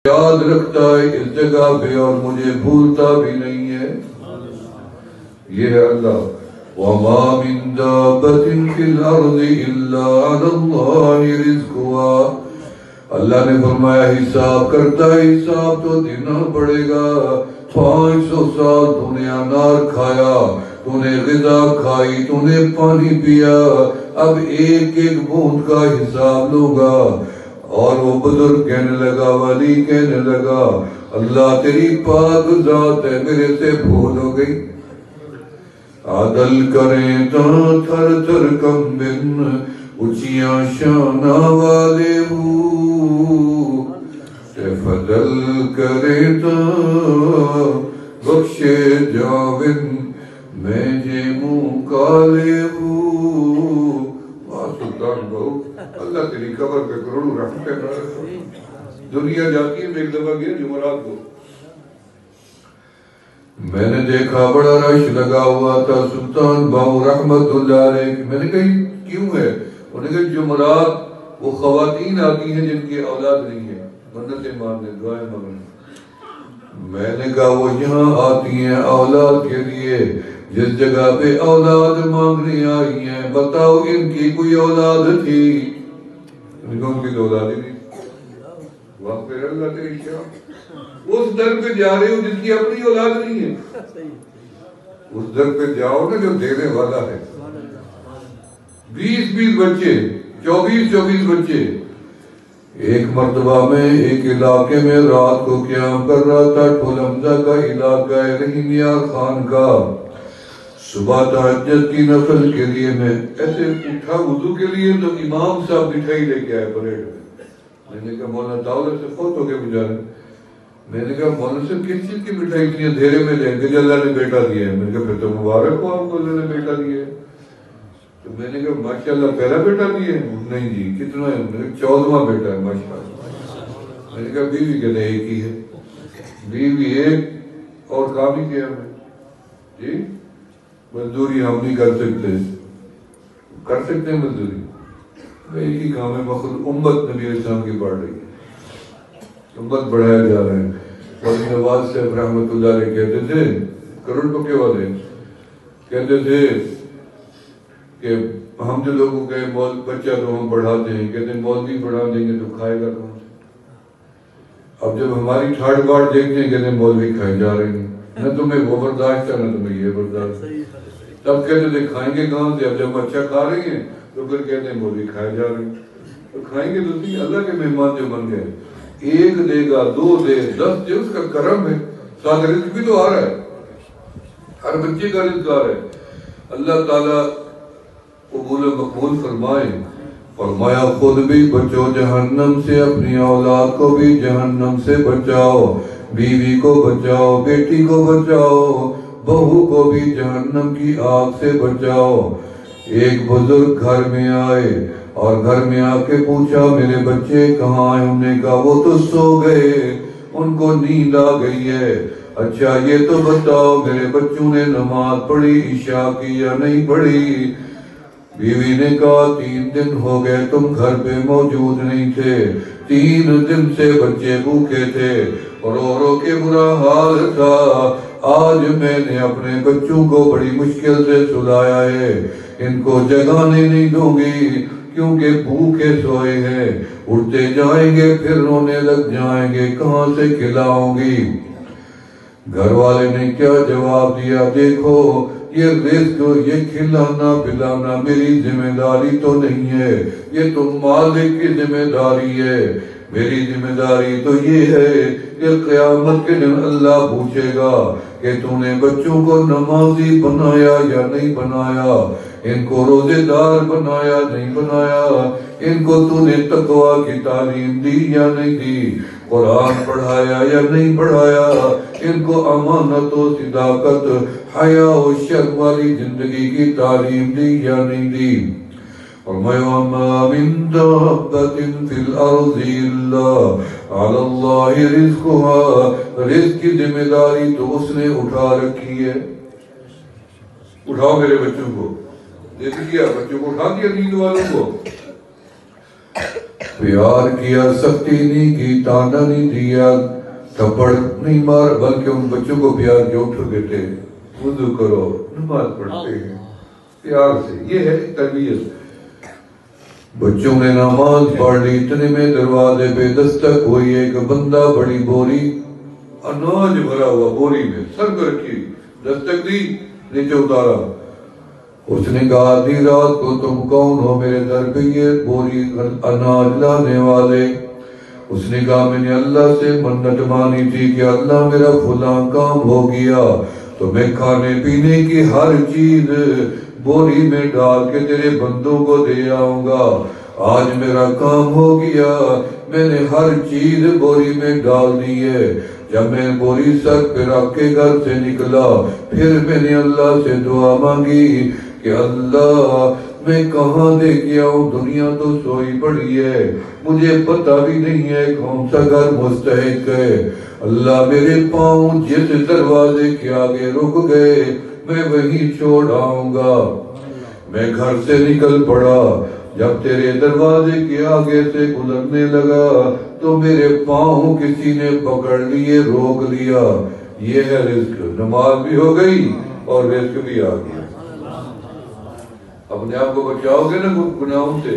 یاد رکھتا ہے اس جگہ پہ اور مجھے بھولتا بھی نہیں ہے. یہ ہے اللہ. وَمَا مِن دَابَّةٍ فِي الْأَرْضِ إِلَّا عَلَى اللَّهِ رِزْقُهَا. اللہ نے فرمایا حساب کرتا ہے, حساب تو دینا پڑے گا. 500 سال تو نے انار کھایا, تو نے غذا کھائی, تو نے پانی پیا, اب ایک ایک بوند کا حساب لوں گا. اور وہ بزرگ کہنے لگا, ولی کہنے لگا, اللہ تیری پاک ذات ہے, میرے سے بھول ہو گئی. عدل کریں تا تھر تھر کمبن, اچیاں شانہ والے ہو. فضل کریں تا بخشے جاون, میں جے منہ کالے ہو. سلطان بہو, اللہ تیری قبر پہ کروڑوں رحمتیں برسے. دنیا جاتی ہے. میں ایک دفعہ گیا جمعرات کو, میں نے دیکھا بڑا رش لگا ہوا تھا. سلطان بہو رحمت اللہ علیہ, میں نے کہا کیوں ہے؟ انہوں نے کہا جمعرات وہ خواتین آتی ہیں جن کی اولاد نہیں ہے, منتیں ماننے, دعائیں مانگنے. میں نے کہا وہ یہاں آتی ہیں اولاد کے لیے, جس جگہ پہ اولاد مانگنے آئی ہیں, بتاؤ ان کی کوئی اولاد تھی؟ ان کی تو اولاد ہی نہیں. وہاں پہ اللہ تیری شاہ, اس در پہ جا رہے ہو جس کی اپنی اولاد نہیں ہے. اس در پہ جاؤ نا جو دینے والا ہے. 20 بچے, 24 بچے. ایک مرتبہ میں ایک علاقے میں رات کو قیام کر رہا تھا. ٹھول حمزہ کا علاقہ ہے, رحیم یار خان کا. صبح تہجد کی نفل کے لیے میں ایسے اٹھا وضو کے لیے, تو امام صاحب مٹھائی لے کے آئے پریڈ میں. میں نے کہا مولانا داؤد سے فوت ہو گئے بجانے. میں نے کہا مولانا صاحب کس چیز کی مٹھائی اتنی اندھیرے میں لیں گے؟ اللہ نے بیٹا دیا ہے. میں نے کہا پھر تو مبارک ہو آپ کو, اللہ نے بیٹا دیا ہے. تو میں نے کہا ماشاءاللہ پہلا بیٹا دیا ہے؟ نہیں جی. کتنا ہے؟ میں نے کہا 14واں بیٹا ہے ماشاءاللہ. میں نے کہا بیوی کہتے ایک ہی ہے. بیوی ایک اور کام ہی کیا میں جی. مزدوری ہم نہیں کر سکتے, کر سکتے ہیں مزدوری, ایک ہی کام ہے. مخلوق امت نبی اسلام کی بڑھ رہی ہے, امت بڑھایا جا رہے ہیں. اور نواز صاحب رحمت اللہ علیہ کہتے تھے, کروڑ پکے والے کہتے تھے کہ ہم جو لوگوں کے بچہ تو ہم پڑھاتے ہیں, کہتے ہیں مولوی پڑھا دیں گے تو کھائے گا کون سے. اب جب ہماری ٹھاٹ باٹ دیکھتے ہیں, کہتے ہیں مولوی کھائے جا رہے ہیں, نہ تمہیں وہ برداشت ہے نہ تمہیں یہ برداشت. تب کہتے تھے کھائیں گے کہاں سے؟ اب جب اچھا کھا رہے ہیں تو پھر کہتے ہیں مولوی کھائے جا رہے ہیں. تو کھائیں گے تو نہیں, اللہ کے مہمان جو بن گئے, ایک دے گا, 2 دے, 10 دے, اس کا کرم ہے. ساتھ رزق بھی تو آ رہا ہے, ہر بچے کا رزق آ رہا ہے. اللہ تعالیٰ قبول و مقبول فرمائے. فرمایا خود بھی بچو جہنم سے, اپنی اولاد کو بھی جہنم سے بچاؤ, بیوی کو بچاؤ, بیٹی کو بچاؤ, بہو کو بھی جہنم کی آگ سے بچاؤ. ایک بزرگ گھر میں آئے اور گھر میں آ کے پوچھا میرے بچے کہاں ہیں؟ انہوں نے کہا وہ تو سو گئے, ان کو نیند آ گئی ہے. اچھا یہ تو بتاؤ میرے بچوں نے نماز پڑھی عشاء کی یا نہیں پڑھی؟ بیوی نے کہا 3 دن ہو گئے تم گھر پہ موجود نہیں تھے, 3 دن سے بچے بھوکے تھے, رو رو کے برا حال تھا. آج میں نے اپنے بچوں کو بڑی مشکل سے سلایا ہے, ان کو جگانے نہیں دوں گی کیونکہ بھوکے سوئے ہیں, اٹھتے جائیں گے پھر رونے لگ جائیں گے, کہاں سے کھلاؤں گی؟ گھر والے نے کیا جواب دیا, دیکھو یہ رزق, یہ کھلانا پلانا میری ذمہ داری تو نہیں ہے, یہ تو مالک کی ذمہ داری ہے. میری ذمہ داری تو یہ ہے کہ قیامت کے دن اللہ پوچھے گا کہ تو نے بچوں کو نمازی بنایا یا نہیں بنایا, ان کو روزے دار بنایا نہیں بنایا, ان کو تو نے تقوی کی تعلیم دی یا نہیں دی, قرآن پڑھایا یا نہیں پڑھایا, ان کو امانت و صداقت, حیا و شرم والی زندگی کی تعلیم دی یا نہیں دی. وَمَا مِن دَابَّةٍ فِي الْأَرْضِ إِلَّا عَلَى اللَّهِ رِزْقُهَا. رزق کی ذمہ داری تو اس نے اٹھا رکھی ہے. اٹھاؤ میرے بچوں کو, دیکھ لیا بچوں کو اٹھا دیا, نیند والوں کو. پیار کیا، سختی نہیں کی، تانا نہیں دیا، تھپڑ نہیں مار، بلکہ ان بچوں کو پیار کے اٹھ کہتے وضو کرو، نماز پڑھتے ہیں پیار سے. یہ ہے تربیت. بچوں نے نماز پڑھ لی، اتنے میں دروازے پہ دستک ہوئی. ایک بندہ بڑی بوری اناج بھرا ہوا بوری میں سر پہ رکھی، دستک دی، نیچے اتارا. اس نے کہا آدھی رات کو تم کون ہو میرے در پہ یہ بوری اناج لانے والے؟ اس نے کہا میں نے اللہ سے منت مانی تھی کہ اللہ میرا فلاں کام ہو گیا تو میں کھانے پینے کی ہر چیز بوری میں ڈال کے تیرے بندوں کو دے آؤں گا. آج میرا کام ہو گیا، میں نے ہر چیز بوری میں ڈال دی ہے. جب میں بوری سر پہ رکھ کے گھر سے نکلا، پھر میں نے اللہ سے دعا مانگی کہ اللہ میں کہاں دے کے آؤں، دنیا تو سوئی پڑی ہے، مجھے پتہ بھی نہیں ہے کون سا گھر مستحق ہے. اللہ میرے پاؤں جس دروازے کے آگے رک گئے میں وہیں چھوڑ آؤں گا. میں گھر سے نکل پڑا، جب تیرے دروازے کے آگے سے گزرنے لگا تو میرے پاؤں کسی نے پکڑ لیے، روک لیا. یہ ہے رزق. نماز بھی ہو گئی اور رزق بھی آ گیا. اپنے آپ کو بچاؤ گے نا گناہوں سے.